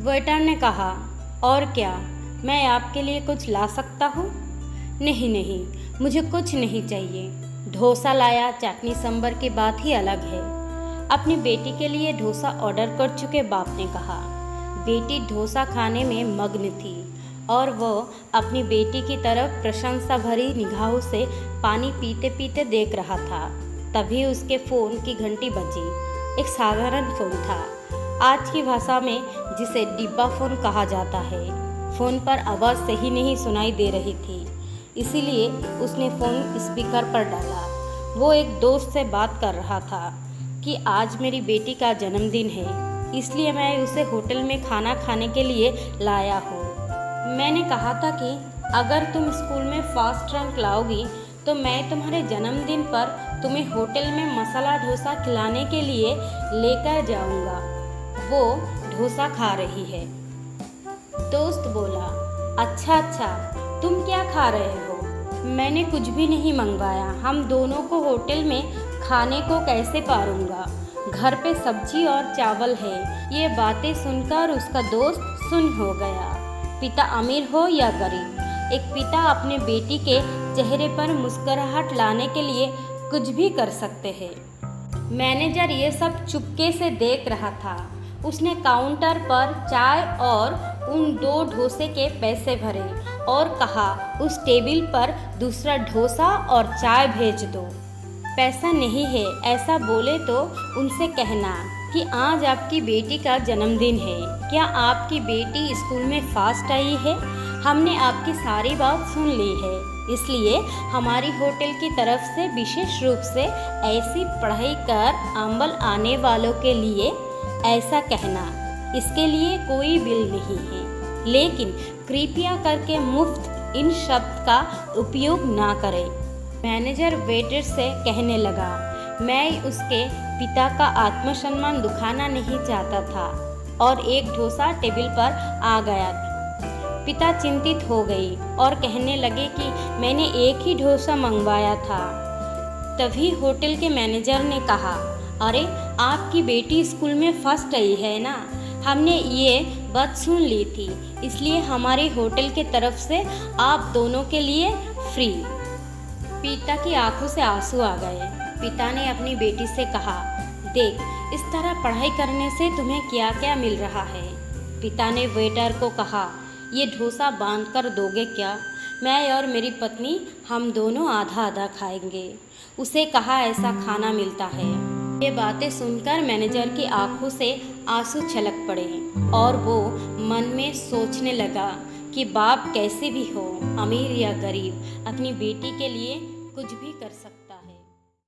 Waiter ने कहा, और क्या, मैं आपके लिए कुछ ला सकता हूँ? नहीं नहीं, मुझे कुछ नहीं चाहिए। डोसा लाया, चटनी सांभर की बात ही अलग है। अपनी बेटी के लिए डोसा ऑर्डर कर चुके बाप ने कहा। बेटी डोसा खाने में मग्न थी और वो अपनी बेटी की तरफ प्रशंसा भरी निगाहों से पानी पीते पीते देख रहा था। तभी उसके फ़ोन की घंटी बजी। एक साधारण फ़ोन था, आज की भाषा में जिसे डिब्बा फ़ोन कहा जाता है। फ़ोन पर आवाज़ सही नहीं सुनाई दे रही थी, इसीलिए उसने फ़ोन स्पीकर पर डाला। वो एक दोस्त से बात कर रहा था कि आज मेरी बेटी का जन्मदिन है, इसलिए मैं उसे होटल में खाना खाने के लिए लाया हूँ। मैंने कहा था कि अगर तुम स्कूल में फर्स्ट रैंक लाओगी तो मैं तुम्हारे जन्मदिन पर तुम्हें होटल में मसाला डोसा खिलाने के लिए लेकर जाऊंगा। वो डोसा खा रही है। दोस्त बोला, अच्छा अच्छा, तुम क्या खा रहे हो? मैंने कुछ भी नहीं मंगवाया, हम दोनों को होटल में खाने को कैसे पारूंगा? घर पे सब्जी और चावल है। ये बातें सुनकर उसका दोस्त सुन्न हो गया। पिता अमीर हो या गरीब, एक पिता अपने बेटी के चेहरे पर मुस्कुराहट लाने के लिए कुछ भी कर सकते हैं। मैनेजर ये सब चुपके से देख रहा था। उसने काउंटर पर चाय और उन 2 डोसे के पैसे भरे और कहा, उस टेबल पर दूसरा डोसा और चाय भेज दो। पैसा नहीं है ऐसा बोले तो उनसे कहना कि आज आपकी बेटी का जन्मदिन है, क्या आपकी बेटी स्कूल में फर्स्ट आई है? हमने आपकी सारी बात सुन ली है, इसलिए हमारी होटल की तरफ से विशेष रूप से ऐसी पढ़ाई कर अम्बल आने वालों के लिए ऐसा कहना। इसके लिए कोई बिल नहीं है, लेकिन कृपया करके मुफ्त इन शब्द का उपयोग ना करें। मैनेजर वेटर से कहने लगा, मैं उसके पिता का आत्मसम्मान दुखाना नहीं चाहता था और एक डोसा टेबल पर आ गया। पिता चिंतित हो गई और कहने लगे कि मैंने एक ही डोसा मंगवाया था। तभी होटल के मैनेजर ने कहा, अरे आपकी बेटी स्कूल में फर्स्ट आई है ना, हमने ये बात सुन ली थी, इसलिए हमारे होटल के तरफ से आप दोनों के लिए फ्री। पिता की आंखों से आंसू आ गए। पिता ने अपनी बेटी से कहा, देख, इस तरह पढ़ाई करने से तुम्हें क्या क्या मिल रहा है। पिता ने वेटर को कहा, ये डोसा बांध कर दोगे क्या? मैं और मेरी पत्नी हम दोनों आधा आधा खाएंगे। उसे कहा ऐसा खाना मिलता है। ये बातें सुनकर मैनेजर की आंखों से आंसू छलक पड़े और वो मन में सोचने लगा कि बाप कैसे भी हो, अमीर या गरीब, अपनी बेटी के लिए कुछ भी कर सकता है।